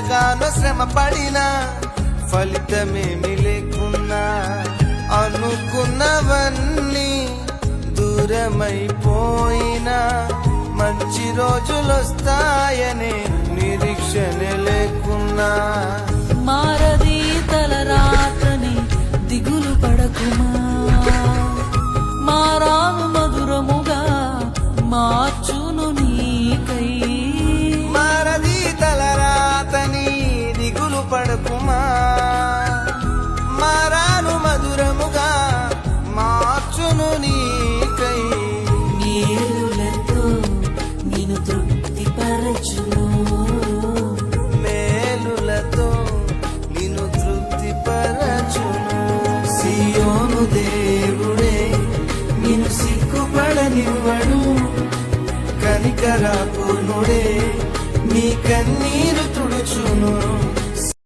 ఎంతగానో శ్రమ పడినా ఫలితమేమి లేకున్నా అనుకున్నవన్నీ దూరమైపోయినా మంచి రోజులొస్తాయనే నిరీక్షణ లేకున్నా మారది తలరాతని దిగులు పడకుమా మారాను మధురముగా మార్చును నీకై మారది తలరాతని దిగులు పడకుమా మారాను మధురముగా మార్చును నీకై మేలులతో నేను తృప్తిపరచును మేలులతో నిన్ను తృప్తిపరచును సియోను దేవుడే నిన్ను సిగ్గుపడనివ్వడు కనికరాపూర్ణుడే నీ కన్నీరు